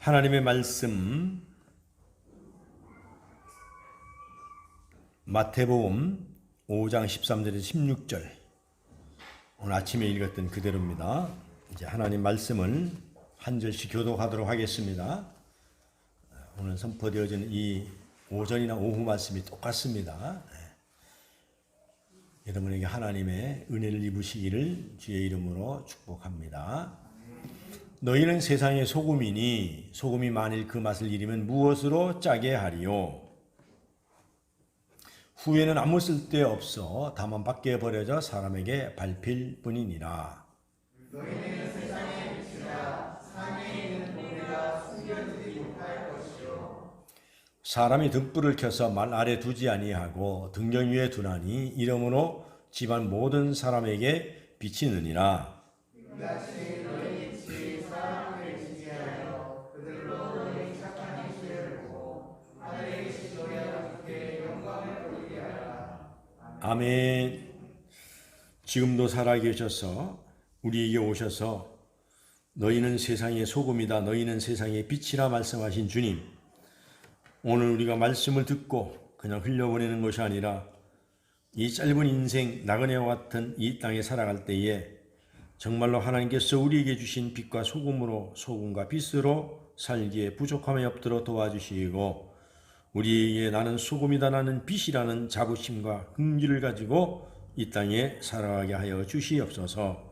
하나님의 말씀 마태복음 5장 13절에서 16절 오늘 아침에 읽었던 그대로입니다. 이제 하나님 말씀을 한 절씩 교독하도록 하겠습니다. 오늘 선포되어진 이 오전이나 오후 말씀이 똑같습니다. 여러분에게 하나님의 은혜를 입으시기를 주의 이름으로 축복합니다. 너희는 세상의 소금이니 소금이 만일 그 맛을 잃으면 무엇으로 짜게 하리요? 후에는 아무 쓸데 없어 다만 밖에 버려져 사람에게 밟힐 뿐이니라. 너희는 세상의 빛이라 산에 있는 모래가 숨겨지지 못할 것이요. 사람이 등불을 켜서 말 아래 두지 아니하고 등경 위에 두나니 이러므로 집안 모든 사람에게 비치느니라. 이같이 너희 빛이 사람을 지지하여 그들로 너희 착한 행실을 보고 하늘에 계신 너희 아버지께 영광을 돌리게 하라. 아멘. 지금도 살아계셔서 우리에게 오셔서 너희는 세상의 소금이다, 너희는 세상의 빛이라 말씀하신 주님, 오늘 우리가 말씀을 듣고 그냥 흘려보내는 것이 아니라 이 짧은 인생 나그네와 같은 이 땅에 살아갈 때에 정말로 하나님께서 우리에게 주신 빛과 소금으로 소금과 빛으로 살기에 부족함이 없도록 도와주시고 우리에게 나는 소금이다 나는 빛이라는 자부심과 긍지를 가지고 이 땅에 살아가게 하여 주시옵소서.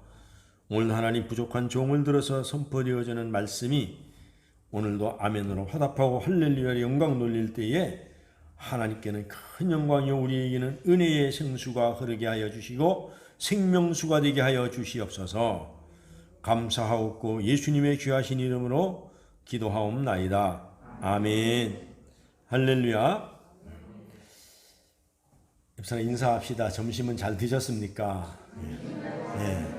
오늘 하나님 부족한 종을 들어서 선포되어지는 말씀이 오늘도 아멘으로 화답하고 할렐루야의 영광 돌릴 때에 하나님께는 큰 영광이요 우리에게는 은혜의 생수가 흐르게 하여 주시고 생명수가 되게 하여 주시옵소서. 감사하옵고 예수님의 귀하신 이름으로 기도하옵나이다. 아멘. 할렐루야. 옆사람 인사합시다. 점심은 잘 드셨습니까? 네.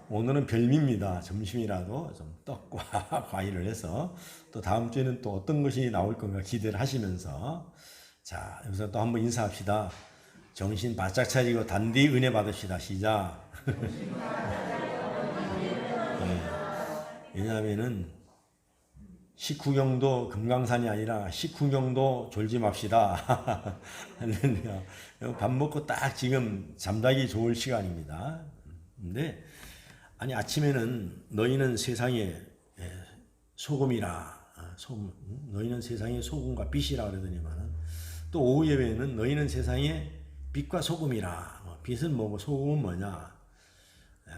오늘은 별미입니다. 점심이라도 좀 떡과 과일을 해서 또 다음 주에는 또 어떤 것이 나올 건가 기대를 하시면서 자, 여기서 또 한번 인사합시다. 정신 바짝 차리고 단디 은혜 받읍시다. 시작. 네. 왜냐하면은 식후경도 금강산이 아니라 식후경도 졸지 맙시다. 할렐루야. 밥 먹고 딱 지금 잠자기 좋을 시간입니다. 근데 아니 아침에는 너희는 세상의 소금이라 너희는 세상의 소금과 빛이라 그러더니만 또 오후 예배는 너희는 세상의 빛과 소금이라. 빛은 뭐고 소금은 뭐냐.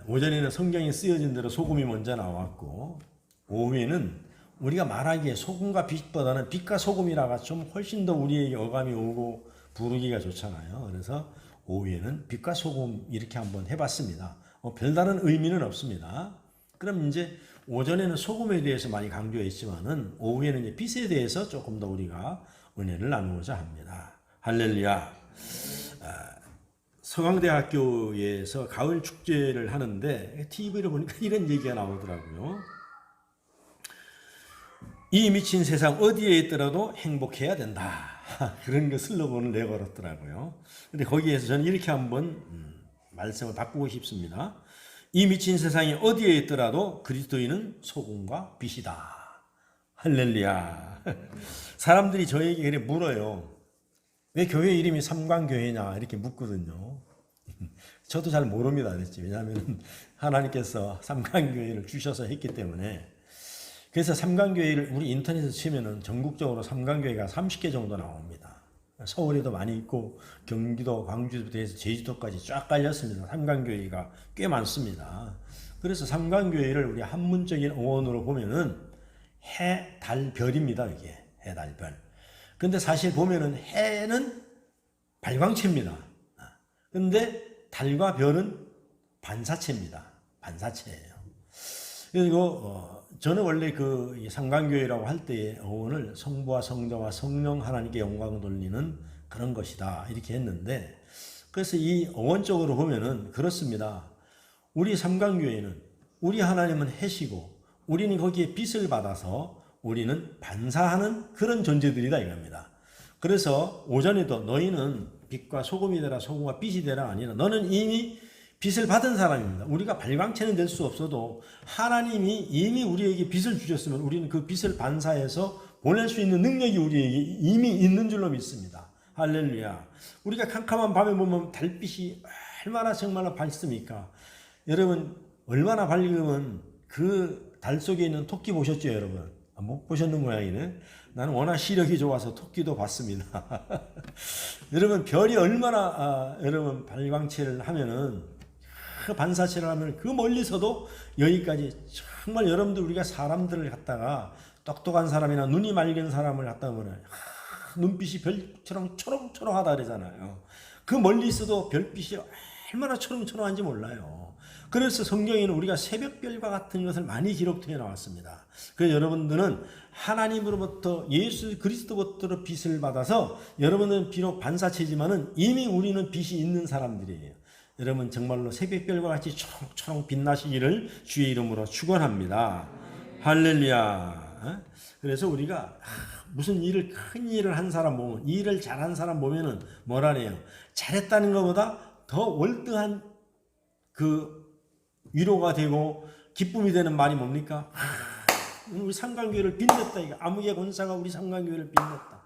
오전에는 성경에 쓰여진 대로 소금이 먼저 나왔고 오후에는 우리가 말하기에 소금과 빛보다는 빛과 소금이라가 좀 훨씬 더 우리에게 어감이 오고 부르기가 좋잖아요. 그래서 오후에는 빛과 소금 이렇게 한번 해봤습니다. 별다른 의미는 없습니다. 그럼 이제 오전에는 소금에 대해서 많이 강조했지만은 오후에는 이제 빛에 대해서 조금 더 우리가 은혜를 나누고자 합니다. 할렐루야. 서강대학교에서 가을 축제를 하는데 TV를 보니까 이런 얘기가 나오더라고요. 이 미친 세상 어디에 있더라도 행복해야 된다. 그런 그 슬로건을 내걸었더라고요. 근데 거기에서 저는 이렇게 한번 말씀을 바꾸고 싶습니다. 이 미친 세상이 어디에 있더라도 그리스도인은 소금과 빛이다. 할렐루야. 사람들이 저에게 그래 물어요. 왜 교회 이름이 삼광교회냐 이렇게 묻거든요. 저도 잘 모릅니다. 왜냐하면 하나님께서 삼광교회를 주셔서 했기 때문에. 그래서 삼광교회를 우리 인터넷에 치면은 전국적으로 삼광교회가 30개 정도 나옵니다. 서울에도 많이 있고 경기도, 광주부터 해서 제주도까지 쫙 깔렸습니다. 삼광교회가 꽤 많습니다. 그래서 삼광교회를 우리 한문적인 어원으로 보면은 해, 달, 별입니다. 이게 해, 달, 별. 근데 사실 보면은 해는 발광체입니다. 근데 달과 별은 반사체입니다. 반사체예요. 그리고 저는 원래 그 삼광교회라고 할 때의 어원을 성부와 성자와 성령 하나님께 영광을 돌리는 그런 것이다 이렇게 했는데 그래서 이 어원적으로 보면은 그렇습니다. 우리 삼광교회는 우리 하나님은 해시고 우리는 거기에 빛을 받아서 우리는 반사하는 그런 존재들이다 이겁니다. 그래서 오전에도 너희는 빛과 소금이 되라 소금과 빛이 되라 아니라 너는 이미 빛을 받은 사람입니다. 우리가 발광체는 될 수 없어도 하나님이 이미 우리에게 빛을 주셨으면 우리는 그 빛을 반사해서 보낼 수 있는 능력이 우리에게 이미 있는 줄로 믿습니다. 할렐루야. 우리가 캄캄한 밤에 보면 달빛이 얼마나 정말로 밝습니까? 여러분 얼마나 밝으면 그 달 속에 있는 토끼 보셨죠, 여러분? 못 보셨는 모양이네. 나는 워낙 시력이 좋아서 토끼도 봤습니다. 여러분 별이 얼마나 여러분 발광체를 하면은 그 반사체를 하면 그 멀리서도 여기까지 정말 여러분들 우리가 사람들을 갖다가 똑똑한 사람이나 눈이 맑은 사람을 갖다가 보면 눈빛이 별처럼 초롱초롱하다 그러잖아요. 그 멀리 있어도 별빛이 얼마나 초롱초롱한지 몰라요. 그래서 성경에는 우리가 새벽별과 같은 것을 많이 기록되어 나왔습니다. 그래서 여러분들은 하나님으로부터 예수 그리스도부터 빛을 받아서 여러분은 비록 반사체지만은 이미 우리는 빛이 있는 사람들이에요. 여러분 정말로 새벽별과 같이 초롱초롱 빛나시기를 주의 이름으로 축원합니다. 할렐루야. 그래서 우리가 무슨 일을 큰 일을 한 사람 보면 일을 잘한 사람 보면은 뭐라네요. 잘했다는 것보다 더 월등한 그 위로가 되고 기쁨이 되는 말이 뭡니까? 우리 상강교회를 빛냈다. 이거 아무개 권사가 우리 상강교회를 빛냈다.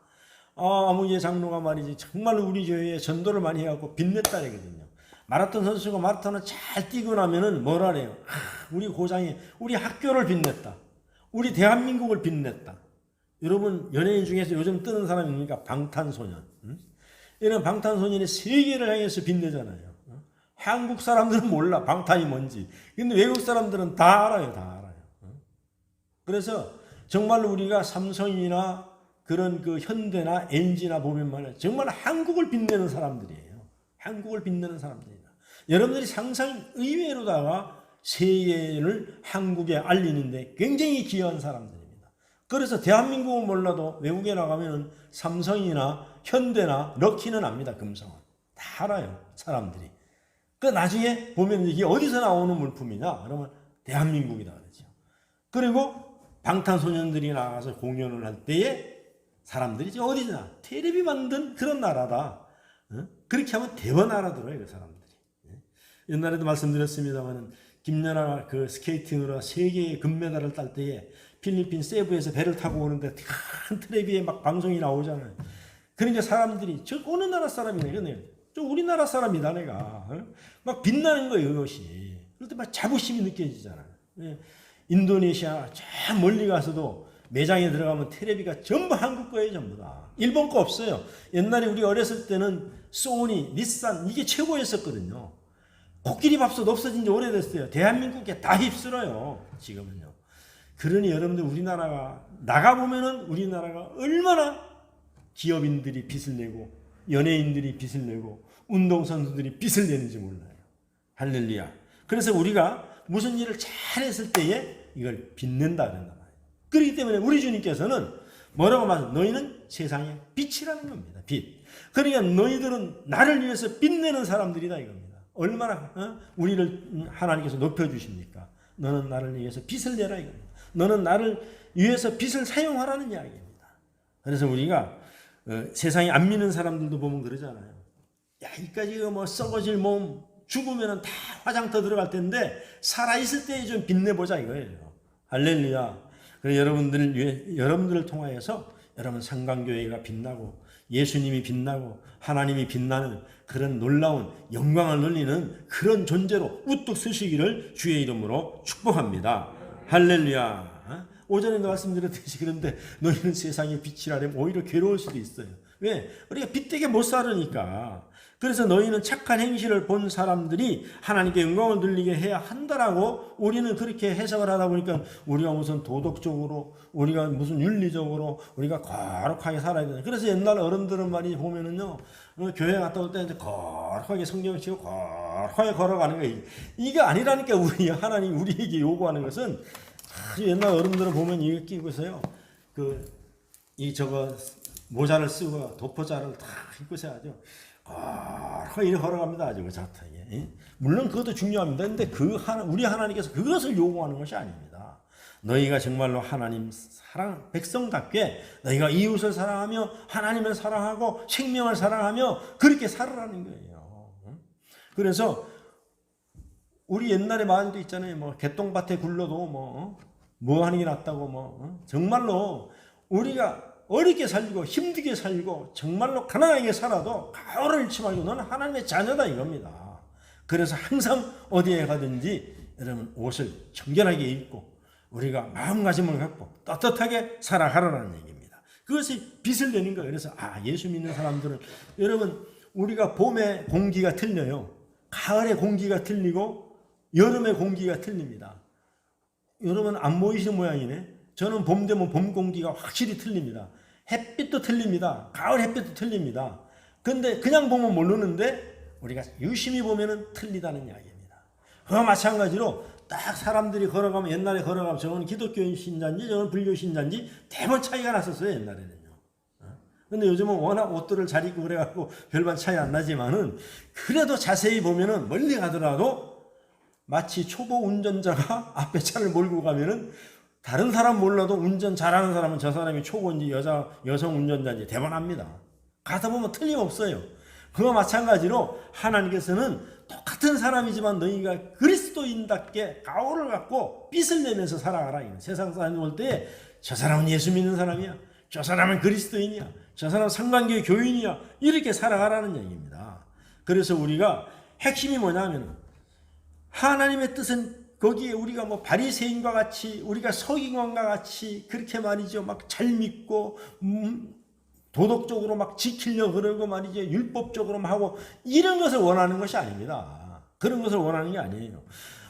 아무개 장로가 말이지 정말 우리 교회에 전도를 많이 해갖고 빛냈다 이거든요. 마라톤 선수가 마라톤을 잘 뛰고 나면은 뭐라래요? 우리 고장이 우리 학교를 빛냈다. 우리 대한민국을 빛냈다. 여러분 연예인 중에서 요즘 뜨는 사람입니까? 방탄소년. 이런 방탄소년이 세계를 향해서 빛내잖아요. 한국 사람들은 몰라 방탄이 뭔지. 근데 외국 사람들은 다 알아요. 다 알아요. 그래서 정말로 우리가 삼성이나 그런 그 현대나 LG나 보면 말이야 정말 한국을 빛내는 사람들이에요. 한국을 빛내는 사람들이다. 여러분들이 상상 의외로다가 세계를 한국에 알리는데 굉장히 기여한 사람들입니다. 그래서 대한민국은 몰라도 외국에 나가면 삼성이나 현대나 럭키는 압니다. 금성은 다 알아요. 사람들이. 그 나중에 보면 이게 어디서 나오는 물품이냐? 그러면 대한민국이다 그러죠. 그리고 방탄소년들이 나가서 공연을 할 때에 사람들이 어디냐? 테레비 만든 그런 나라다. 그렇게 하면 대번 알아들어요, 그 사람들이. 옛날에도 말씀드렸습니다만 김연아가 그 스케이팅으로 세계의 금메달을 딸 때에 필리핀 세부에서 배를 타고 오는데 큰 텔레비에 막 방송이 나오잖아요. 그러니까 사람들이 저 어느 나라 사람이네, 저 우리나라 사람이다 내가 막 빛나는 거예요 이것이. 그럴 때 막 자부심이 느껴지잖아요. 인도네시아 저 멀리 가서도 매장에 들어가면 텔레비가 전부 한국 거예요. 전부 다 일본 거 없어요. 옛날에 우리 어렸을 때는 소니, 닛산 이게 최고였었거든요. 코끼리 밥솥 없어진 지 오래됐어요. 대한민국에 다 휩쓸어요 지금은요. 그러니 여러분들 우리나라가 나가보면은 우리나라가 얼마나 기업인들이 빚을 내고 연예인들이 빚을 내고 운동선수들이 빚을 내는지 몰라요. 할렐루야. 그래서 우리가 무슨 일을 잘했을 때에 이걸 빚는다 그런단 말이에요. 그렇기 때문에 우리 주님께서는 뭐라고 말하죠? 너희는 세상의 빛이라는 겁니다. 빛. 그러니까 너희들은 나를 위해서 빛내는 사람들이다 이겁니다. 얼마나 우리를 하나님께서 높여주십니까? 너는 나를 위해서 빛을 내라 이겁니다. 너는 나를 위해서 빛을 사용하라는 이야기입니다. 그래서 우리가 세상에 안 믿는 사람들도 보면 그러잖아요. 야, 이까지 뭐 썩어질 몸 죽으면 다 화장터 들어갈 텐데 살아있을 때 좀 빛내보자 이거예요. 할렐루야. 그래서 여러분들을 통하여서 여러분 상강교회가 빛나고 예수님이 빛나고 하나님이 빛나는 그런 놀라운 영광을 누리는 그런 존재로 우뚝 서시기를 주의 이름으로 축복합니다. 할렐루야. 오전에도 말씀드렸듯이 그런데 너희는 세상의 빛이라면 오히려 괴로울 수도 있어요. 왜? 우리가 빛되게 못 살으니까. 그래서 너희는 착한 행실을 본 사람들이 하나님께 영광을 돌리게 해야 한다라고 우리는 그렇게 해석을 하다 보니까 우리가 무슨 도덕적으로 우리가 무슨 윤리적으로 우리가 거룩하게 살아야 되나. 그래서 옛날 어른들은 말이 보면은요 교회 갔다 올 때 이제 거룩하게 성경을 치고 거룩하게 걸어가는 거예요. 이게 아니라니까 우리 하나님 우리에게 요구하는 것은 아주 옛날 어른들을 보면 이거 끼고서요 저거 모자를 쓰고 도포자를 다 입고서 하죠. 이렇게 걸어갑니다. 아주 자타게. 물론 그것도 중요합니다. 근데 우리 하나님께서 그것을 요구하는 것이 아닙니다. 너희가 정말로 하나님 사랑 백성답게 너희가 이웃을 사랑하며 하나님을 사랑하고 생명을 사랑하며 그렇게 살아라는 거예요. 그래서 우리 옛날에 말도 있잖아요. 뭐 개똥밭에 굴러도 뭐 하는 게 낫다고 정말로 우리가 어렵게 살고 힘들게 살고 정말로 가난하게 살아도 가오를 잃지 말고 너는 하나님의 자녀다 이겁니다. 그래서 항상 어디에 가든지 여러분 옷을 청결하게 입고 우리가 마음가짐을 갖고 떳떳하게 살아가라는 얘기입니다. 그것이 빛을 내는 거예요. 그래서 예수 믿는 사람들은 여러분 우리가 봄에 공기가 틀려요. 가을에 공기가 틀리고 여름에 공기가 틀립니다. 여러분 안 보이시는 모양이네. 저는 봄 되면 봄 공기가 확실히 틀립니다. 햇빛도 틀립니다. 가을 햇빛도 틀립니다. 근데 그냥 보면 모르는데 우리가 유심히 보면은 틀리다는 이야기입니다. 그와 마찬가지로 딱 사람들이 걸어가면 옛날에 걸어가면 저건 기독교 신자인지 저건 불교 신자인지 대번 차이가 났었어요. 옛날에는요. 근데 요즘은 워낙 옷들을 잘 입고 그래갖고 별반 차이 안 나지만은 그래도 자세히 보면은 멀리 가더라도 마치 초보 운전자가 앞에 차를 몰고 가면은 다른 사람 몰라도 운전 잘하는 사람은 저 사람이 초보인지 여성 운전자인지 대번 압니다. 가다 보면 틀림없어요. 그와 마찬가지로 하나님께서는 똑같은 사람이지만 너희가 그리스도인답게 가오를 갖고 빛을 내면서 살아가라. 세상 사람이 볼 때 저 사람은 예수 믿는 사람이야. 저 사람은 그리스도인이야. 저 사람은 상관교회 교인이야. 이렇게 살아가라는 얘기입니다. 그래서 우리가 핵심이 뭐냐면 하나님의 뜻은 거기에 우리가 뭐 바리새인과 같이 우리가 서기관과 같이 그렇게 말이죠. 막 잘 믿고 도덕적으로 막 지키려고 그러고 말이죠. 율법적으로 하고 이런 것을 원하는 것이 아닙니다. 그런 것을 원하는 게 아니에요.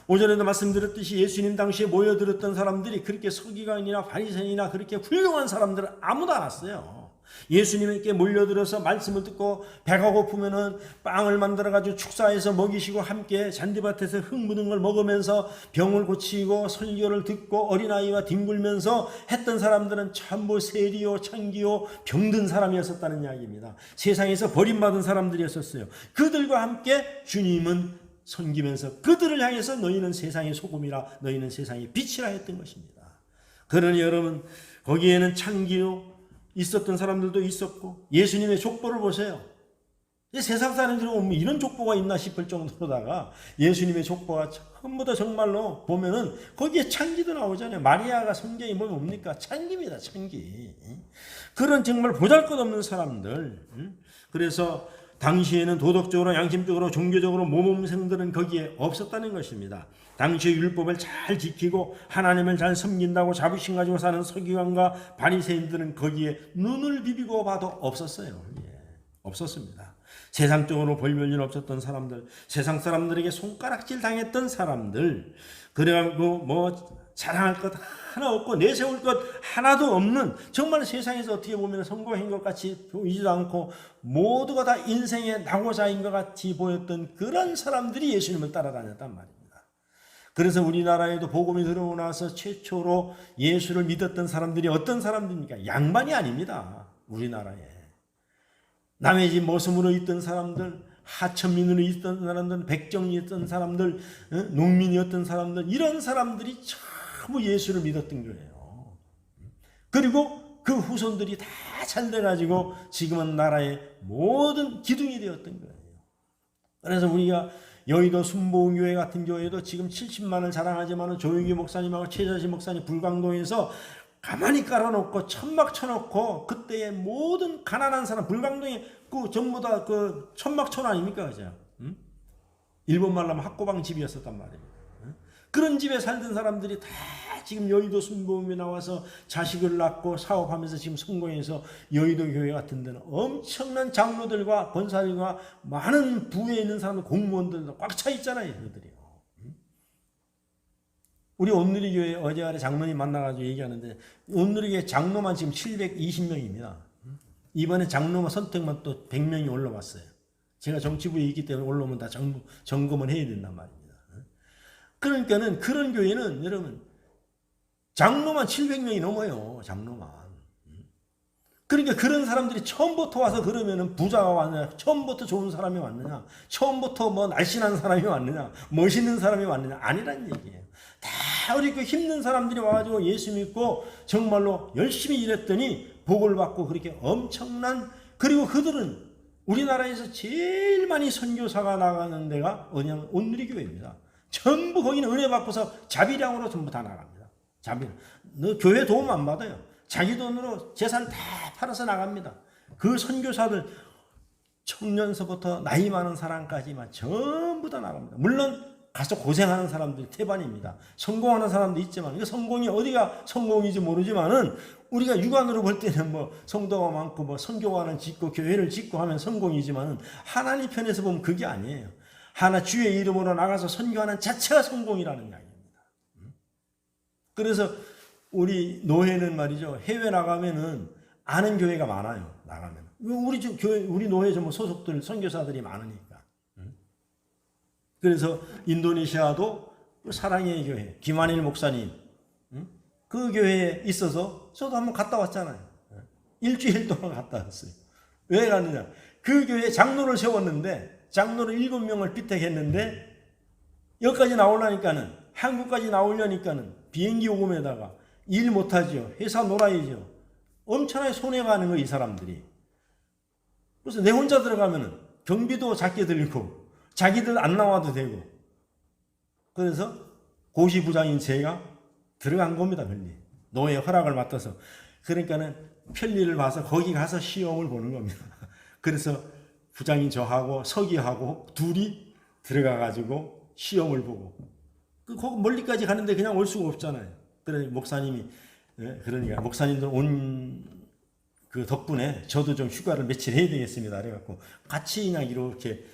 오전에도 말씀드렸듯이 예수님 당시에 모여들었던 사람들이 그렇게 서기관이나 바리새인이나 그렇게 훌륭한 사람들은 아무도 안 왔어요. 예수님께 몰려들어서 말씀을 듣고 배가 고프면은 빵을 만들어가지고 축사해서 먹이시고 함께 잔디밭에서 흙 묻은 걸 먹으면서 병을 고치고 설교를 듣고 어린아이와 뒹굴면서 했던 사람들은 전부 세리요 창기요 병든 사람이었었다는 이야기입니다. 세상에서 버림받은 사람들이었었어요. 그들과 함께 주님은 섬기면서 그들을 향해서 너희는 세상의 소금이라 너희는 세상의 빛이라 했던 것입니다. 그러니 여러분 거기에는 창기요 있었던 사람들도 있었고 예수님의 족보를 보세요. 세상 사람들이 보면 이런 족보가 있나 싶을 정도로다가 예수님의 족보가 전부 다 정말로 보면은 거기에 창기도 나오잖아요. 마리아가 성경에 보면 뭡니까? 창기입니다. 창기. 그런 정말 보잘것없는 사람들. 그래서 당시에는 도덕적으로 양심적으로 종교적으로 모범생들은 거기에 없었다는 것입니다. 당시의 율법을 잘 지키고 하나님을 잘 섬긴다고 자부심 가지고 사는 서기관과 바리새인들은 거기에 눈을 비비고 봐도 없었어요. 없었습니다. 세상적으로 볼 별 일 없었던 사람들, 세상 사람들에게 손가락질 당했던 사람들, 그래가지고 뭐 자랑할 것 하나 없고 내세울 것 하나도 없는 정말 세상에서 어떻게 보면 성공한 것 같이 보이지도 않고 모두가 다 인생의 낙오자인 것 같이 보였던 그런 사람들이 예수님을 따라다녔단 말입니다. 그래서 우리나라에도 복음이 들어오고 나서 최초로 예수를 믿었던 사람들이 어떤 사람들입니까? 양반이 아닙니다. 우리나라에. 남의 집 모습으로 있던 사람들, 하천민으로 있던 사람들, 백정이었던 사람들, 농민이었던 사람들, 이런 사람들이 전부 예수를 믿었던 거예요. 그리고 그 후손들이 다 잘 돼가지고 지금은 나라의 모든 기둥이 되었던 거예요. 그래서 우리가 여의도 순복음교회 같은 교회도 지금 70만을 자랑하지만 조용기 목사님하고 최자시 목사님 불광동에서 가만히 깔아놓고 천막 쳐놓고 그때의 모든 가난한 사람 불광동에 그 전부 다 그 천막촌 아닙니까? 그죠? 일본 말로 하면 학고방 집이었었단 말입니다. 그런 집에 살던 사람들이 다 지금 여의도 순복음에 나와서 자식을 낳고 사업하면서 지금 성공해서 여의도 교회 같은 데는 엄청난 장로들과 권사들과 많은 부에 있는 사람들 공무원들도 꽉 차 있잖아요. 그들이요. 우리 온누리 교회 어제 장로님 만나가지고 얘기하는데 온누리 교회 장로만 지금 720명입니다. 이번에 장로만 선택만 또 100명이 올라왔어요. 제가 정치부에 있기 때문에 올라오면 다 점검을 해야 된단 말입니다. 그러니까는 그런 교회는 여러분 장로만 700명이 넘어요. 장로만. 그러니까 그런 사람들이 처음부터 와서 그러면은 부자가 왔느냐, 처음부터 좋은 사람이 왔느냐, 처음부터 뭐 날씬한 사람이 왔느냐, 멋있는 사람이 왔느냐, 아니란 얘기예요. 다 우리 그 힘든 사람들이 와가지고 예수 믿고 정말로 열심히 일했더니 복을 받고 그렇게 엄청난, 그리고 그들은 우리나라에서 제일 많이 선교사가 나가는 데가 어디냐면 온누리 교회입니다. 전부 거기는 은혜 받고서 자비량으로 전부 다 나갑니다. 자비. 너 교회 도움 안 받아요. 자기 돈으로 재산 다 팔아서 나갑니다. 그 선교사들 청년서부터 나이 많은 사람까지만 전부 다 나갑니다. 물론 가서 고생하는 사람들이 태반입니다. 성공하는 사람도 있지만, 성공이 어디가 성공인지 모르지만은 우리가 육안으로 볼 때는 뭐 성도가 많고 뭐 선교관을 짓고 교회를 짓고 하면 성공이지만은 하나님 편에서 보면 그게 아니에요. 하나 주의 이름으로 나가서 선교하는 자체가 성공이라는 이야기입니다. 그래서 우리 노회는 말이죠. 해외 나가면은 아는 교회가 많아요. 나가면 우리 교회, 우리 노회 뭐 소속들 선교사들이 많으니까. 그래서 인도네시아도 사랑의 교회 김한일 목사님 그 교회에 있어서 저도 한번 갔다 왔잖아요. 일주일 동안 갔다 왔어요. 왜 갔느냐? 그 교회에 장로를 세웠는데 장로를 7명을 피택했는데 여기까지 나오려니까는 한국까지 나오려니까는 비행기 요금에다가 일 못하죠. 회사 놀아야죠. 엄청나게 손해가 가는 거예요, 이 사람들이. 그래서 내 혼자 들어가면은 경비도 작게 들고 자기들 안 나와도 되고. 그래서 고시 부장인 제가 들어간 겁니다, 편리. 노예 허락을 맡아서. 그러니까는 편리를 봐서 거기 가서 시험을 보는 겁니다. 그래서 부장인 저하고 서기하고 둘이 들어가가지고 시험을 보고. 거기 멀리까지 가는데 그냥 올 수가 없잖아요. 그래 목사님이, 그러니까 목사님들 온 그 덕분에 저도 좀 휴가를 며칠 해야 되겠습니다. 그래갖고 같이 그냥 이렇게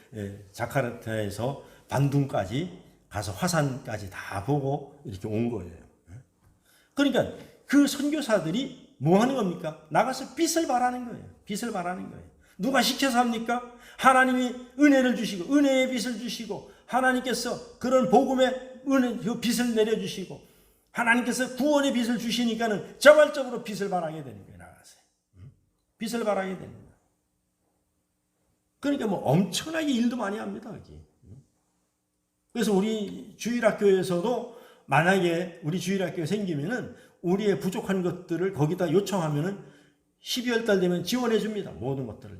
자카르타에서 반둥까지 가서 화산까지 다 보고 이렇게 온 거예요. 그러니까 그 선교사들이 뭐 하는 겁니까? 나가서 빚을 바라는 거예요. 빚을 바라는 거예요. 누가 시켜서 합니까? 하나님이 은혜를 주시고 은혜의 빚을 주시고 하나님께서 그런 복음의 은혜, 그 빚을 내려주시고 하나님께서 구원의 빚을 주시니까는 자발적으로 빚을 바라게 되는 거예요. 나가서 빚을 바라게 됩니다. 그러니까 뭐 엄청나게 일도 많이 합니다. 여기. 그래서 우리 주일학교에서도 만약에 우리 주일학교가 생기면은 우리의 부족한 것들을 거기다 요청하면은 12월 달 되면 지원해 줍니다. 모든 것들을.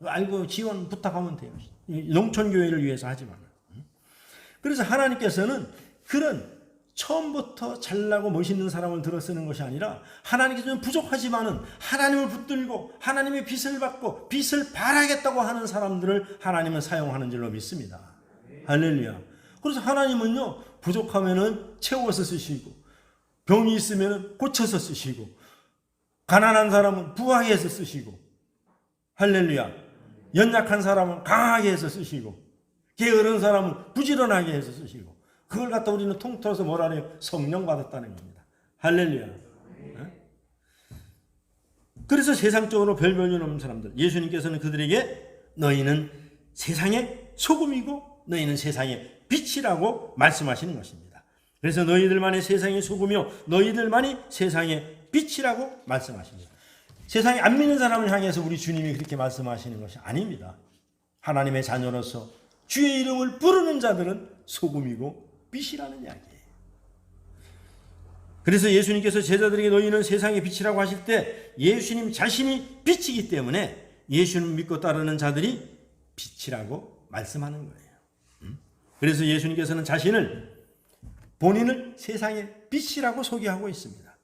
알고 지원 부탁하면 돼요. 농촌교회를 위해서 하지만. 그래서 하나님께서는 그런 처음부터 잘나고 멋있는 사람을 들어 쓰는 것이 아니라 하나님께서는 부족하지만은 하나님을 붙들고 하나님의 빚을 받고 빚을 바라겠다고 하는 사람들을 하나님은 사용하는 줄로 믿습니다. 할렐루야. 그래서 하나님은요, 부족하면은 채워서 쓰시고 병이 있으면은 고쳐서 쓰시고 가난한 사람은 부하게 해서 쓰시고 할렐루야. 연약한 사람은 강하게 해서 쓰시고 게으른 사람은 부지런하게 해서 쓰시고 그걸 갖다 우리는 통틀어서 뭐라 해요? 성령 받았다는 겁니다. 할렐루야. 그래서 세상적으로 별별이 없는 사람들, 예수님께서는 그들에게 너희는 세상의 소금이고 너희는 세상의 빛이라고 말씀하시는 것입니다. 그래서 너희들만이 세상의 소금이요 너희들만이 세상의 빛이라고 말씀하십니다. 세상에 안 믿는 사람을 향해서 우리 주님이 그렇게 말씀하시는 것이 아닙니다. 하나님의 자녀로서 주의 이름을 부르는 자들은 소금이고 빛이라는 이야기예요. 그래서 예수님께서 제자들에게 너희는 세상의 빛이라고 하실 때 예수님 자신이 빛이기 때문에 예수님 믿고 따르는 자들이 빛이라고 말씀하는 거예요. 그래서 예수님께서는 본인을 세상의 빛이라고 소개하고 있습니다.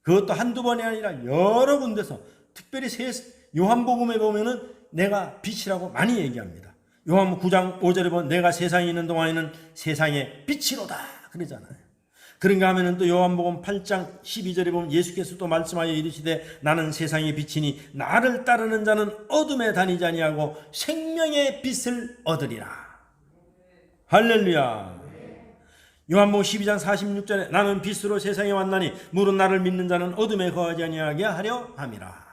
그것도 한두 번이 아니라 여러 군데서 특별히 요한복음에 보면은 내가 빛이라고 많이 얘기합니다. 요한복음 9장 5절에 보면 내가 세상에 있는 동안에는 세상의 빛이로다 그러잖아요. 그런가 하면은 또 요한복음 8장 12절에 보면 예수께서 또 말씀하여 이르시되 나는 세상의 빛이니 나를 따르는 자는 어둠에 다니지 아니하고 생명의 빛을 얻으리라. 할렐루야. 요한복음 12장 46절에 나는 빛으로 세상에 왔나니 물은 나를 믿는 자는 어둠에 거하지 아니하게 하려 함이라.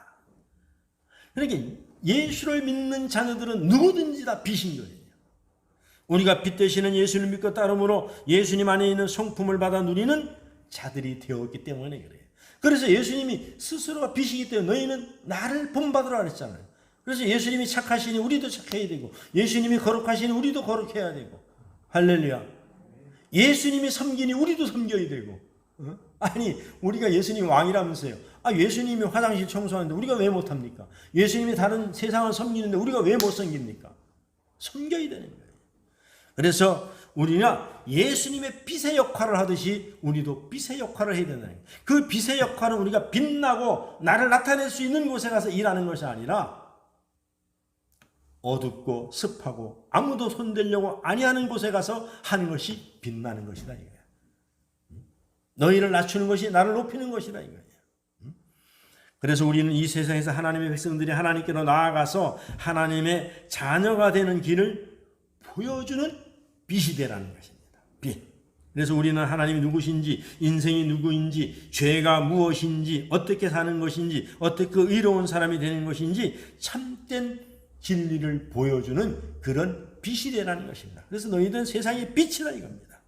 그러니까 예수를 믿는 자녀들은 누구든지 다 빛인 거예요. 우리가 빛 되시는 예수를 믿고 따름으로 예수님 안에 있는 성품을 받아 누리는 자들이 되었기 때문에 그래요. 그래서 예수님이 스스로가 빛이기 때문에 너희는 나를 본받으라 그랬잖아요. 그래서 예수님이 착하시니 우리도 착해야 되고 예수님이 거룩하시니 우리도 거룩해야 되고 할렐루야. 예수님이 섬기니 우리도 섬겨야 되고 아니 우리가 예수님 왕이라면서요. 예수님이 화장실 청소하는데 우리가 왜 못합니까? 예수님이 다른 세상을 섬기는데 우리가 왜 못 섬깁니까? 섬겨야 되는 거예요. 그래서 우리는 예수님의 빛의 역할을 하듯이 우리도 빛의 역할을 해야 된다는 거예요. 그 빛의 역할은 우리가 빛나고 나를 나타낼 수 있는 곳에 가서 일하는 것이 아니라 어둡고 습하고 아무도 손대려고 아니하는 곳에 가서 하는 것이 빛나는 것이다 이거야. 너희를 낮추는 것이 나를 높이는 것이다 이거야. 그래서 우리는 이 세상에서 하나님의 백성들이 하나님께로 나아가서 하나님의 자녀가 되는 길을 보여주는 빛이 되라는 것입니다. 빛. 그래서 우리는 하나님이 누구신지, 인생이 누구인지, 죄가 무엇인지, 어떻게 사는 것인지, 어떻게 의로운 사람이 되는 것인지 참된 진리를 보여주는 그런 빛이 되라는 것입니다. 그래서 너희들은 세상의 빛이다 이겁니다.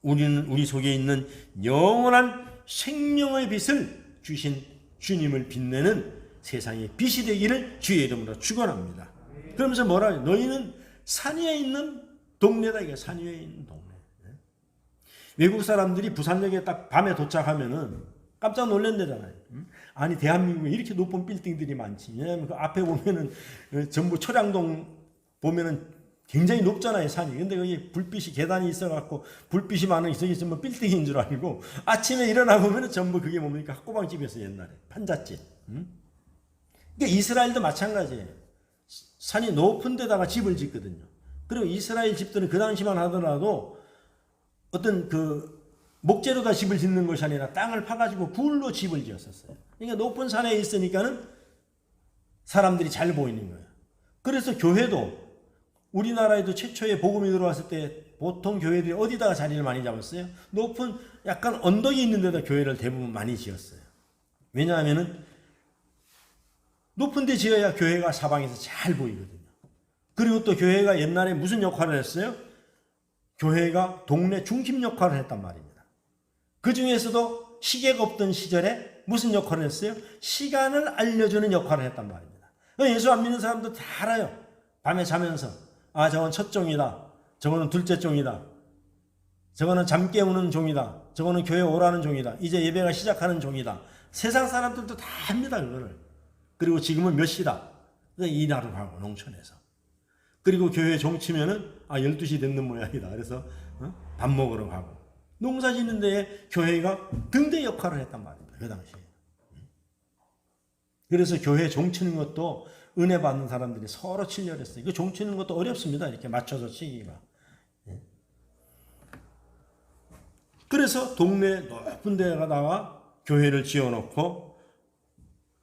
우리는 우리 속에 있는 영원한 생명의 빛을 주신 주님을 빛내는 세상의 빛이 되기를 주의 이름으로 축원합니다. 그러면서 뭐라 해요? 너희는 산 위에 있는 동네다 이게 산 위에 있는 동네. 외국 사람들이 부산역에 딱 밤에 도착하면은 깜짝 놀란다잖아요. 아니 대한민국에 이렇게 높은 빌딩들이 많지. 왜냐하면 그 앞에 보면은 전부 초량동 보면은 굉장히 높잖아요 산이. 근데 거기 불빛이 계단이 있어갖고 불빛이 많은 저기 전부 빌딩인 줄 알고 아침에 일어나 보면은 전부 그게 뭡니까 학고방집이었어 옛날에 판잣집. 그러니까 이스라엘도 마찬가지예요. 산이 높은 데다가 집을 짓거든요. 그리고 이스라엘 집들은 그 당시만 하더라도 어떤 그 목재로다 집을 짓는 것이 아니라 땅을 파가지고 굴로 집을 지었었어요. 그러니까 높은 산에 있으니까는 사람들이 잘 보이는 거예요. 그래서 교회도 우리나라에도 최초의 복음이 들어왔을 때 보통 교회들이 어디다가 자리를 많이 잡았어요? 높은 약간 언덕이 있는 데다 교회를 대부분 많이 지었어요. 왜냐하면은 높은 데 지어야 교회가 사방에서 잘 보이거든요. 그리고 또 교회가 옛날에 무슨 역할을 했어요? 교회가 동네 중심 역할을 했단 말입니다. 그 중에서도 시계가 없던 시절에 무슨 역할을 했어요? 시간을 알려주는 역할을 했단 말입니다. 예수 안 믿는 사람도 다 알아요. 밤에 자면서 아 저건 첫 종이다. 저거는 둘째 종이다. 저거는 잠 깨우는 종이다. 저거는 교회 오라는 종이다. 이제 예배가 시작하는 종이다. 세상 사람들도 다 합니다 그거를. 그리고 지금은 몇 시다. 일하러 가고 농촌에서. 그리고 교회 종 치면은 12시 됐는 모양이다. 그래서 밥 먹으러 가고. 농사 짓는 데에 교회가 등대 역할을 했단 말입니다. 그 당시에. 그래서 교회 종 치는 것도 은혜 받는 사람들이 서로 친절했어요. 그 종 치는 것도 어렵습니다. 이렇게 맞춰서 치기가. 그래서 동네 높은 데다가 교회를 지어놓고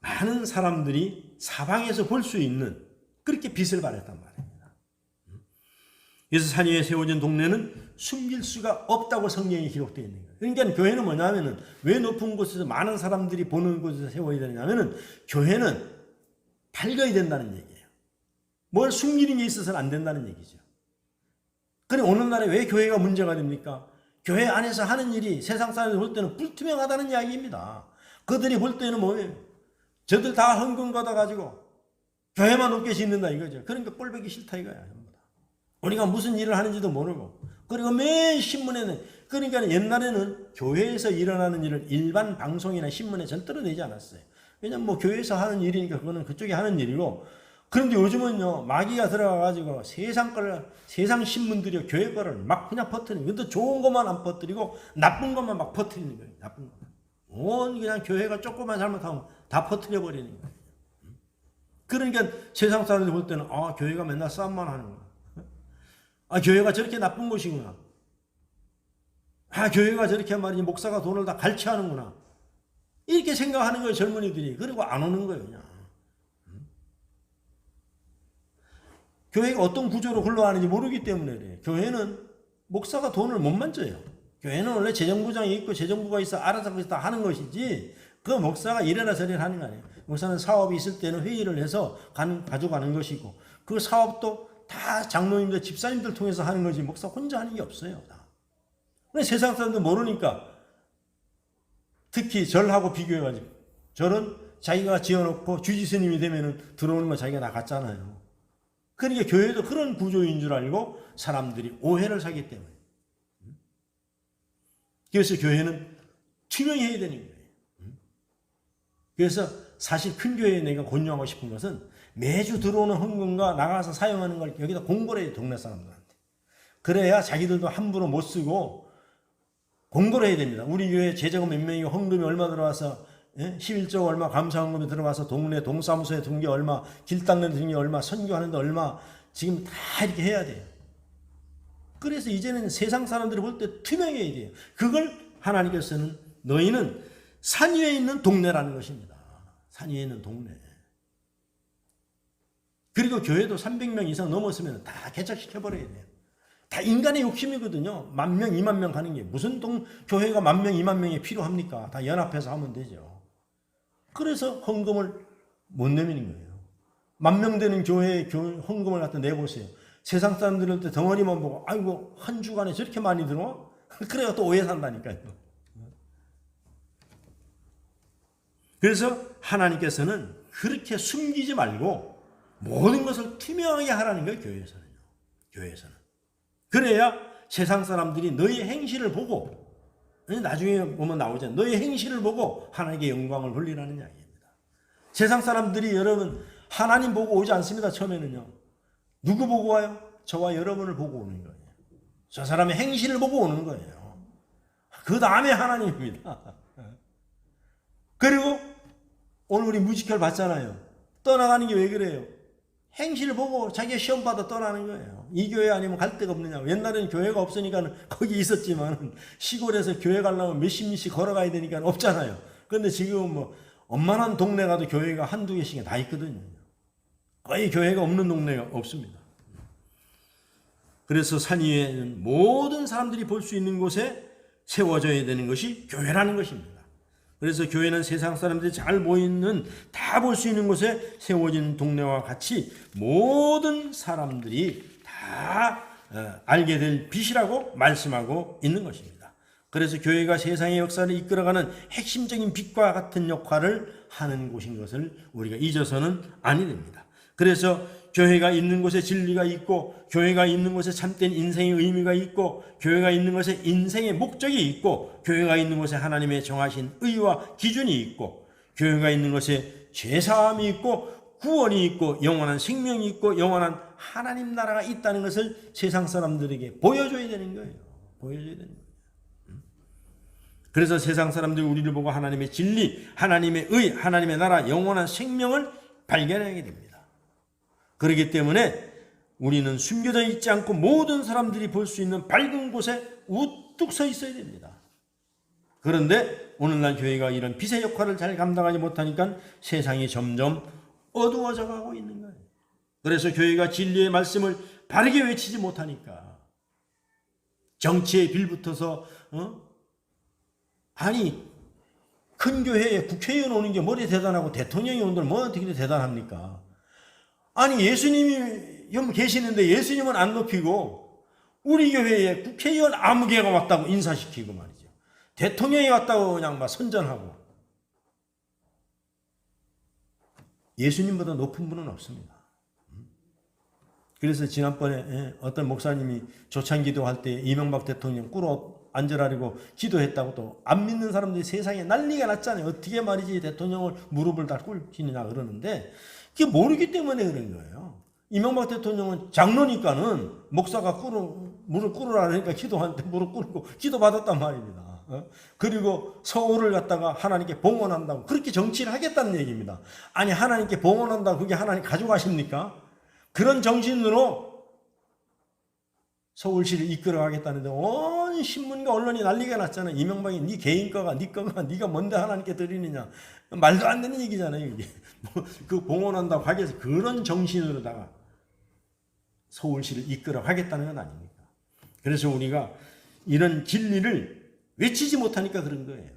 많은 사람들이 사방에서 볼 수 있는 그렇게 빛을 발했단 말입니다. 그래서 산 위에 세워진 동네는 숨길 수가 없다고 성경에 기록되어 있는 거예요. 그러니까 교회는 뭐냐면은 왜 높은 곳에서 많은 사람들이 보는 곳에서 세워야 되냐면은 교회는 밝아야 된다는 얘기예요. 뭘 숨기는 게 있어서는 안 된다는 얘기죠. 그럼 오늘날에 왜 교회가 문제가 됩니까? 교회 안에서 하는 일이 세상 사람들이 볼 때는 불투명하다는 이야기입니다. 그들이 볼 때는 뭐예요? 저들 다 헌금 받아가지고 교회만 높게 짓는다 이거죠. 그러니까 꼴보기 싫다 이거야. 우리가 무슨 일을 하는지도 모르고 그리고 매일 신문에는 그러니까 옛날에는 교회에서 일어나는 일을 일반 방송이나 신문에 절대로 내지 않았어요. 왜냐면 뭐 교회에서 하는 일이니까 그거는 그쪽이 하는 일이고 그런데 요즘은요 마귀가 들어가가지고 세상 신문들이 교회 거를 막 그냥 퍼뜨리는 근데 좋은 것만 안 퍼뜨리고 나쁜 것만 막 퍼뜨리는 거예요. 나쁜 것. 온 그냥 교회가 조금만 잘못하면 다 퍼뜨려 버리는 거예요. 그러니까 세상 사람들이 볼 때는 교회가 맨날 싸움만 하는구나. 교회가 저렇게 나쁜 곳이구나. 교회가 저렇게 말이지 목사가 돈을 다 갈취하는구나. 이렇게 생각하는 거예요 젊은이들이. 그리고 안 오는 거예요 그냥. 교회가 어떤 구조로 흘러가는지 모르기 때문에 그래요. 교회는 목사가 돈을 못 만져요. 교회는 원래 재정부장이 있고 재정부가 있어 알아서 다 하는 것이지 그 목사가 이래라 저래라 하는 거 아니에요. 목사는 사업이 있을 때는 회의를 해서 가져가는 것이고 그 사업도 다 장로님들 집사님들 통해서 하는 거지 목사 혼자 하는 게 없어요. 다. 세상 사람들 모르니까 특히 절하고 비교해가지고 절은 자기가 지어놓고 주지스님이 되면은 들어오는 거 자기가 다 갖잖아요. 그러니까 교회도 그런 구조인 줄 알고 사람들이 오해를 사기 때문에. 그래서 교회는 투명해야 되는 거예요. 그래서 사실 큰 교회에 내가 권유하고 싶은 것은 매주 들어오는 헌금과 나가서 사용하는 걸 여기다 공고를 해요. 동네 사람들한테. 그래야 자기들도 함부로 못 쓰고 공고를 해야 됩니다. 우리 교회 제자금 몇 명이고 헌금이 얼마 들어와서 11조 얼마 감사헌금이 들어가서 동네 동사무소에 둔 게 얼마, 길 닦는 게 얼마, 선교하는데 얼마, 지금 다 이렇게 해야 돼요. 그래서 이제는 세상 사람들이 볼 때 투명해야 돼요. 그걸 하나님께서는 너희는 산 위에 있는 동네라는 것입니다. 산 위에 있는 동네. 그리고 교회도 300명 이상 넘었으면 다 개척시켜버려야 돼요. 다 인간의 욕심이거든요. 10,000명, 20,000명 가는 게 무슨 교회가 10,000명, 20,000명이 필요합니까? 다 연합해서 하면 되죠. 그래서 헌금을 못 내미는 거예요. 10,000명 되는 교회에 헌금을 갖다 내보세요. 세상 사람들을 때 덩어리만 보고 아이고 한 주간에 저렇게 많이 들어와? 그래야 또 오해 산다니까요. 그래서 하나님께서는 그렇게 숨기지 말고 모든 것을 투명하게 하라는 거예요. 교회에서는. 그래야 세상 사람들이 너희 행실을 보고, 나중에 보면 나오잖아요. 너희 행실을 보고 하나님께 영광을 돌리라는 이야기입니다. 세상 사람들이 여러분 하나님 보고 오지 않습니다. 처음에는요. 누구 보고 와요? 저와 여러분을 보고 오는 거예요. 저 사람의 행실을 보고 오는 거예요. 그 다음에 하나님입니다. 그리고 오늘 우리 뮤지컬 봤잖아요. 떠나가는 게 왜 그래요? 행실을 보고 자기가 시험 받아 떠나는 거예요. 이 교회 아니면 갈 데가 없느냐고. 옛날에는 교회가 없으니까 거기 있었지만 시골에서 교회 가려면 몇십 미씩 걸어가야 되니까 없잖아요. 그런데 지금은 뭐 엄만한 동네 가도 교회가 한두 개씩은 다 있거든요. 거의 교회가 없는 동네가 없습니다. 그래서 산 위에는 모든 사람들이 볼 수 있는 곳에 세워져야 되는 것이 교회라는 것입니다. 그래서 교회는 세상 사람들이 잘 보이는 다 볼 수 있는 곳에 세워진 동네와 같이 모든 사람들이 다 알게 될 빛이라고 말씀하고 있는 것입니다. 그래서 교회가 세상의 역사를 이끌어가는 핵심적인 빛과 같은 역할을 하는 곳인 것을 우리가 잊어서는 아니 됩니다. 그래서 교회가 있는 곳에 진리가 있고, 교회가 있는 곳에 참된 인생의 의미가 있고, 교회가 있는 곳에 인생의 목적이 있고, 교회가 있는 곳에 하나님의 정하신 의와 기준이 있고, 교회가 있는 곳에 죄사함이 있고, 구원이 있고, 영원한 생명이 있고, 영원한 하나님 나라가 있다는 것을 세상 사람들에게 보여줘야 되는 거예요. 보여줘야 되는 거예요. 그래서 세상 사람들이 우리를 보고 하나님의 진리, 하나님의 의, 하나님의 나라, 영원한 생명을 발견하게 됩니다. 그렇기 때문에 우리는 숨겨져 있지 않고 모든 사람들이 볼 수 있는 밝은 곳에 우뚝 서 있어야 됩니다. 그런데 오늘날 교회가 이런 빛의 역할을 잘 감당하지 못하니까 세상이 점점 어두워져 가고 있는 거예요. 그래서 교회가 진리의 말씀을 바르게 외치지 못하니까 정치에 빌붙어서 아니 큰 교회에 국회의원 오는 게 뭐리 대단하고 대통령이 온들 뭐 어떻게 대단합니까? 아니 예수님이 계시는데 예수님은 안 높이고 우리 교회에 국회의원 아무 개가 왔다고 인사시키고 말이죠. 대통령이 왔다고 그냥 막 선전하고. 예수님보다 높은 분은 없습니다. 그래서 지난번에 어떤 목사님이 조찬기도 할 때 이명박 대통령 꿇어 앉으라고 기도했다고 또 안 믿는 사람들이 세상에 난리가 났잖아요. 어떻게 말이지 대통령을 무릎을 다 꿇히느냐 그러는데 그게 모르기 때문에 그런 거예요. 이명박 대통령은 장로니까는 목사가 무릎 꿇으라 그러니까 기도하는데 무릎 꿇고 기도받았단 말입니다. 그리고 서울을 갖다가 하나님께 봉헌한다고 그렇게 정치를 하겠다는 얘기입니다. 아니 하나님께 봉헌한다고 그게 하나님 가져가십니까? 그런 정신으로 서울시를 이끌어가겠다는데 온 신문과 언론이 난리가 났잖아요. 이명박이 네 개인 거가 네 거가 네가 뭔데 하나님께 드리느냐. 말도 안 되는 얘기잖아요. 이게. 그 봉헌한다고 하기 위해서 그런 정신으로다가 서울시를 이끌어가겠다는 건 아닙니까? 그래서 우리가 이런 진리를 외치지 못하니까 그런 거예요.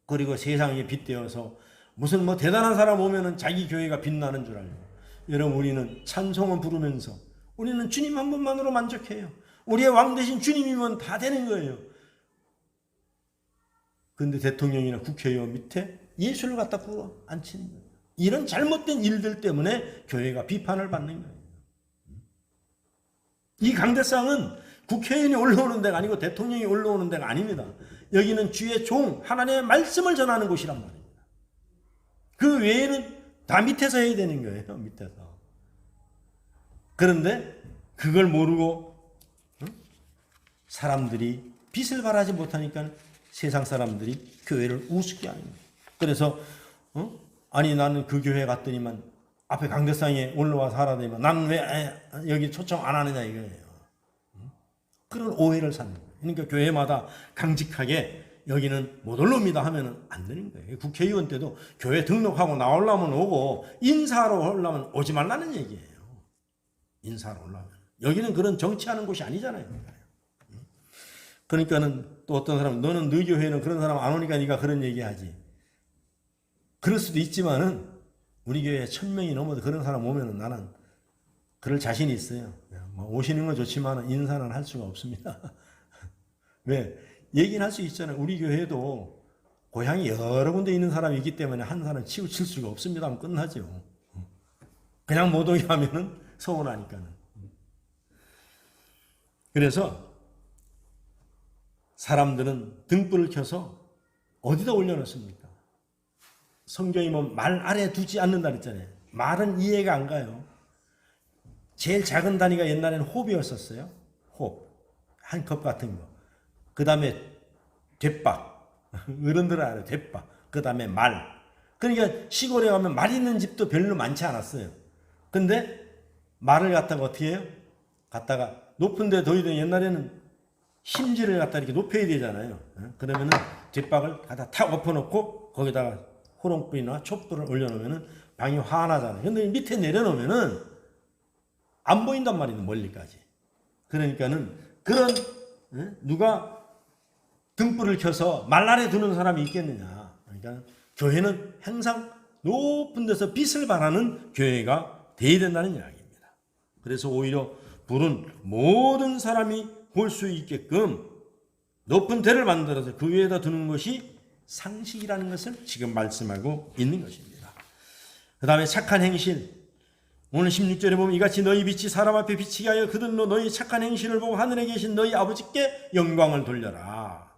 그리고 세상에 빗대어서 무슨 뭐 대단한 사람 오면은 자기 교회가 빛나는 줄 알고. 여러분 우리는 찬송을 부르면서 우리는 주님 한 분만으로 만족해요. 우리의 왕 대신 주님이면 다 되는 거예요. 그런데 대통령이나 국회의원 밑에 예수를 갖다 꿇어 앉히는 거예요. 이런 잘못된 일들 때문에 교회가 비판을 받는 거예요. 이 강대상은 국회의원이 올라오는 데가 아니고 대통령이 올라오는 데가 아닙니다. 여기는 주의 종 하나님의 말씀을 전하는 곳이란 말입니다. 그 외에는 다 밑에서 해야 되는 거예요. 밑에서. 그런데 그걸 모르고 사람들이 빛을 발하지 못하니까 세상 사람들이 교회를 우습게 하는 거예요. 그래서 아니 나는 그 교회 갔더니만 앞에 강대상에 올라와서 하라더니만 나는 왜 여기 초청 안 하느냐 이거예요. 그런 오해를 사는 거예요. 그러니까 교회마다 강직하게 여기는 못 올라옵니다 하면은 안 되는 거예요. 국회의원 때도 교회 등록하고 나오려면 오고 인사하러 오려면 오지 말라는 얘기예요. 인사하러 오려면. 여기는 그런 정치하는 곳이 아니잖아요. 그러니까는 또 어떤 사람은 너는 너희 교회는 그런 사람 안 오니까 네가 그런 얘기하지. 그럴 수도 있지만은 우리 교회에 1000명이 넘어도 그런 사람 오면은 나는 그럴 자신이 있어요. 뭐 오시는 건 좋지만 인사는 할 수가 없습니다. 왜? 얘기는 할 수 있잖아요. 우리 교회도 고향이 여러 군데 있는 사람이 있기 때문에 한 사람 치우칠 수가 없습니다 하면 끝나죠. 그냥 못 오게 하면은 서운하니까는. 그래서 사람들은 등불을 켜서 어디다 올려놓습니까? 성경이 뭐 말 아래 두지 않는다 그랬잖아요. 말은 이해가 안 가요. 제일 작은 단위가 옛날에는 홉이었었어요. 홉. 한 컵 같은 거. 그 다음에 뎨박. 어른들은 알아요. 뎨박. 그 다음에 말. 그러니까 시골에 가면 말 있는 집도 별로 많지 않았어요. 근데 말을 갖다가 어떻게 해요? 갖다가 높은 데 둬야 옛날에는 심지를 갖다 이렇게 높여야 되잖아요. 그러면은 뒷박을 갖다 탁 엎어놓고 거기다가 호롱불이나 촛불을 올려놓으면은 방이 환하잖아요. 근데 밑에 내려놓으면은 안 보인단 말이에요. 멀리까지. 그러니까는 그런 누가 등불을 켜서 말 아래 두는 사람이 있겠느냐. 그러니까 교회는 항상 높은 데서 빛을 발하는 교회가 되어야 된다는 이야기입니다. 그래서 오히려 불은 모든 사람이 볼 수 있게끔 높은 대를 만들어서 그 위에다 두는 것이 상식이라는 것을 지금 말씀하고 있는 것입니다. 그 다음에 착한 행실. 오늘 16절에 보면 이같이 너희 빛이 사람 앞에 비치게 하여 그들로 너희 착한 행실을 보고 하늘에 계신 너희 아버지께 영광을 돌려라.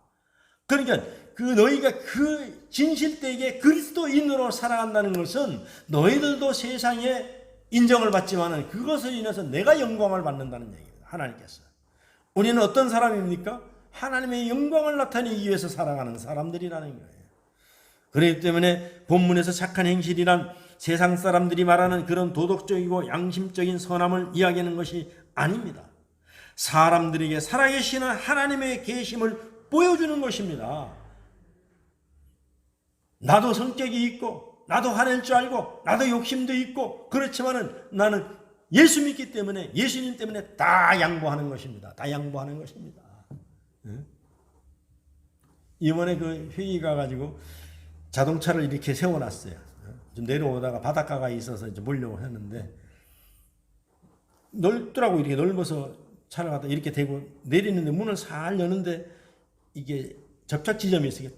그러니까 그 너희가 그 진실되게 그리스도인으로 살아간다는 것은 너희들도 세상에 인정을 받지만은 그것을 인해서 내가 영광을 받는다는 얘기입니다. 하나님께서. 우리는 어떤 사람입니까? 하나님의 영광을 나타내기 위해서 살아가는 사람들이라는 거예요. 그렇기 때문에 본문에서 착한 행실이란 세상 사람들이 말하는 그런 도덕적이고 양심적인 선함을 이야기하는 것이 아닙니다. 사람들에게 살아계시는 하나님의 계심을 보여주는 것입니다. 나도 성격이 있고 나도 화낼 줄 알고 나도 욕심도 있고 그렇지만은 나는 예수 믿기 때문에 예수님 때문에 다 양보하는 것입니다. 다 양보하는 것입니다. 이번에 그 회의 가가지고 자동차를 이렇게 세워놨어요. 좀 내려오다가 바닷가가 있어서 이제 몰려고 했는데 넓더라고. 이렇게 넓어서 차를 갖다 이렇게 대고 내리는데 문을 살 여는데 이게 접착 지점이 있어요.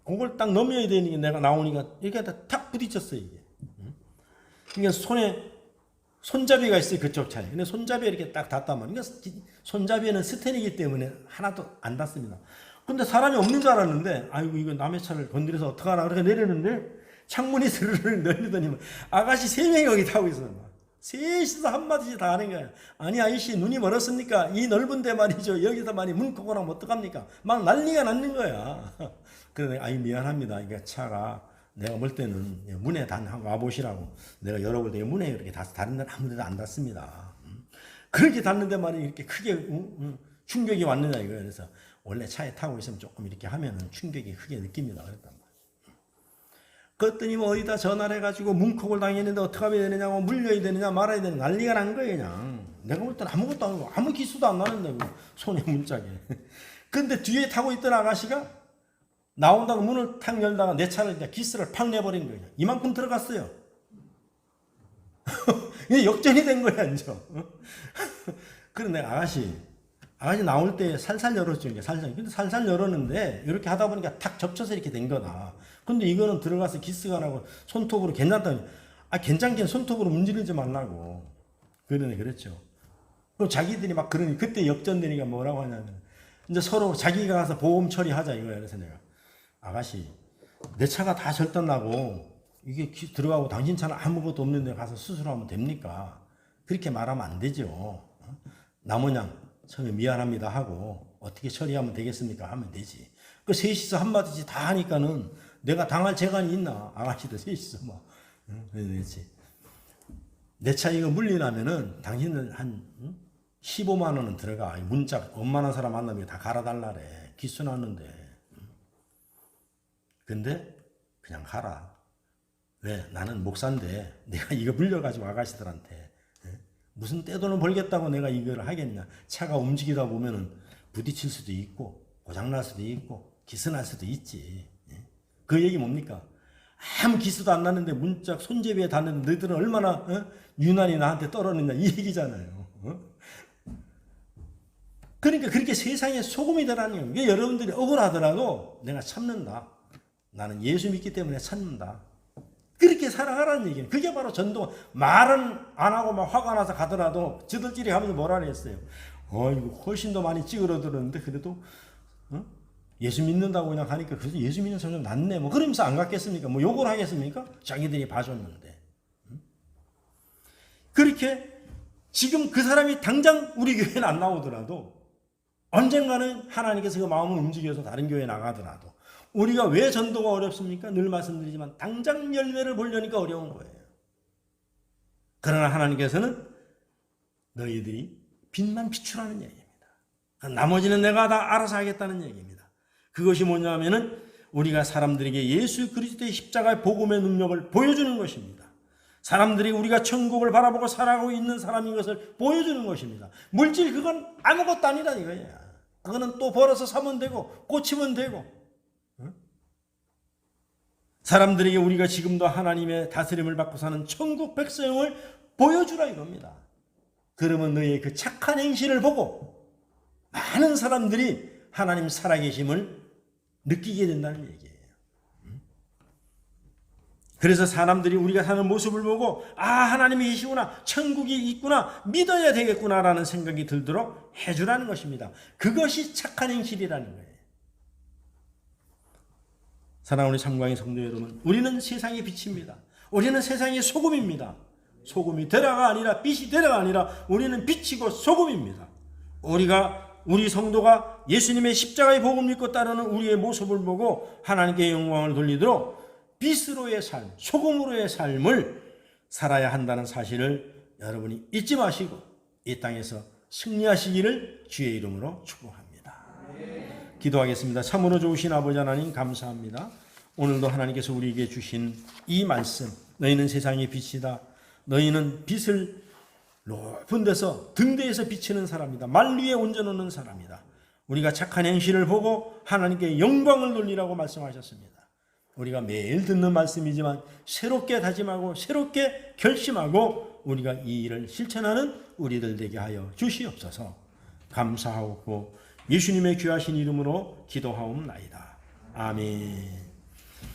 그걸 딱 넘어야 되는 게 내가 나오니까 이렇게 탁 부딪혔어요. 이게. 그러니까 손잡이가 있어요. 그쪽 차에. 근데 손잡이에 이렇게 딱 닿다만. 그러니까 손잡이에는 스텐이기 때문에 하나도 안 닿습니다. 근데 사람이 없는 줄 알았는데, 아이고, 이거 남의 차를 건드려서 어떡하나. 그렇게 내리는데, 창문이 스르르 열리더니, 아가씨 3명이 여기 타고 있어요. 셋이서 한마디씩 다 하는 거예요. 아니, 아저씨, 눈이 멀었습니까? 이 넓은 데 말이죠. 여기서 많이 문 걷고 나면 어떡합니까? 막 난리가 났는 거야. 그래, 아이, 미안합니다. 이게 차가 내가 볼 때는 문에 와보시라고 내가 열어볼 때 문에 이렇게 다른 데는 아무 데도 안 닿습니다. 그렇게 닿는데 말이 이렇게 크게 충격이 왔느냐 이거예요. 그래서 원래 차에 타고 있으면 조금 이렇게 하면은 충격이 크게 느낍니다. 그랬단 말이에요. 그랬더니 뭐 어디다 전화를 해가지고 문콕을 당했는데 어떻게 하면 되느냐고 물려야 되느냐 말아야 되느냐 난리가 난 거예요. 그냥 내가 볼 때는 아무것도 안 하고 아무 기수도 안 나는데 손에 문짝에. 근데 뒤에 타고 있던 아가씨가 나온다고 문을 탁 열다가 내 차를 그냥 기스를 팍 내버린 거예요. 이만큼 들어갔어요. 역전이 된 거야, 이제. 그런데 아가씨 나올 때 살살 열었죠. 살살. 근데 살살 열었는데, 이렇게 하다 보니까 탁 접쳐서 이렇게 된 거다. 근데 이거는 들어가서 기스가 나고 손톱으로 괜찮다니. 괜찮긴 손톱으로 문지르지 말라고. 그랬죠. 그럼 자기들이 막 그러니, 그때 역전되니까 뭐라고 하냐면, 이제 서로 자기가 가서 보험 처리하자 이거야. 그래서 내가. 아가씨, 내 차가 다 절단나고 이게 들어가고 당신 차는 아무것도 없는데 가서 수술하면 됩니까? 그렇게 말하면 안 되죠. 남원양 처음에 미안합니다 하고 어떻게 처리하면 되겠습니까? 하면 되지. 그 셋이서 한마디씩 다 하니까는 내가 당할 재간이 있나? 아가씨들 셋이서 뭐. 그랬지. 내 차 이거 물리나면은 당신은 한 15만 원은 들어가. 문짝 원만한 사람 만나면 다 갈아달라래. 기수 났는데. 근데 그냥 가라. 왜? 나는 목사인데 내가 이거 물려가지고 아가씨들한테 무슨 떼돈을 벌겠다고 내가 이걸 하겠냐. 차가 움직이다 보면은 부딪힐 수도 있고 고장날 수도 있고 기스날 수도 있지. 그 얘기 뭡니까? 아무 기스도 안 났는데 문짝 손잡이에 닿는데 너희들은 얼마나 유난히 나한테 떨어졌냐 이 얘기잖아요. 그러니까 그렇게 세상에 소금이 되라는 거예요. 여러분들이 억울하더라도 내가 참는다. 나는 예수 믿기 때문에 참는다. 그렇게 살아가라는 얘기예요. 그게 바로 전도. 말은 안 하고 막 화가 나서 가더라도 저들끼리 하면서 뭐라 그랬어요. 이거 훨씬 더 많이 찌그러들었는데 그래도 예수 믿는다고 그냥 하니까 그래서 예수 믿는 사람 좀 낫네. 뭐 그러면서 안 갔겠습니까? 뭐 욕을 하겠습니까? 자기들이 봐줬는데. 그렇게 지금 그 사람이 당장 우리 교회는 안 나오더라도 언젠가는 하나님께서 그 마음을 움직여서 다른 교회에 나가더라도 우리가 왜 전도가 어렵습니까? 늘 말씀드리지만 당장 열매를 보려니까 어려운 거예요. 그러나 하나님께서는 너희들이 빛만 비추라는 얘기입니다. 나머지는 내가 다 알아서 하겠다는 얘기입니다. 그것이 뭐냐면은 우리가 사람들에게 예수 그리스도의 십자가의 복음의 능력을 보여주는 것입니다. 사람들이 우리가 천국을 바라보고 살아가고 있는 사람인 것을 보여주는 것입니다. 물질 그건 아무것도 아니다 이거야. 그거는 또 벌어서 사면 되고 꽂히면 되고. 사람들에게 우리가 지금도 하나님의 다스림을 받고 사는 천국 백성을 보여주라 이겁니다. 그러면 너의 그 착한 행실을 보고 많은 사람들이 하나님 살아계심을 느끼게 된다는 얘기예요. 그래서 사람들이 우리가 사는 모습을 보고 하나님이 계시구나, 천국이 있구나, 믿어야 되겠구나라는 생각이 들도록 해주라는 것입니다. 그것이 착한 행실이라는 거예요. 사랑하는 우리 삼광의 성도 여러분, 우리는 세상의 빛입니다. 우리는 세상의 소금입니다. 소금이 되라가 아니라 빛이 되라가 아니라 우리는 빛이고 소금입니다. 우리 성도가 예수님의 십자가의 복음 믿고 따르는 우리의 모습을 보고 하나님께 영광을 돌리도록 빛으로의 삶, 소금으로의 삶을 살아야 한다는 사실을 여러분이 잊지 마시고 이 땅에서 승리하시기를 주의 이름으로 축복합니다. 기도하겠습로 참으로 좋으신 아버지 하나님 감사합니다. 오늘도 하나님께서 우리에게 주신 이 말씀, 너희는 세상의 빛이다. 너희는 빛을 높은 데서 등대에서 비치는 사람이다. 말 위에 얹어놓는 사람이다. 우리가 착한 행실을 보고 하나님께 영광을 돌리라고 말씀하셨습니다. 우리가 매일 듣는 말씀이지만 새롭게 다짐하고 새롭게 결심하고 우리가 이 일을 실천하는 우리들 되게 하여 주시옵소서. 감사하고 예수님의 귀하신 이름으로 기도하옵나이다. 아멘.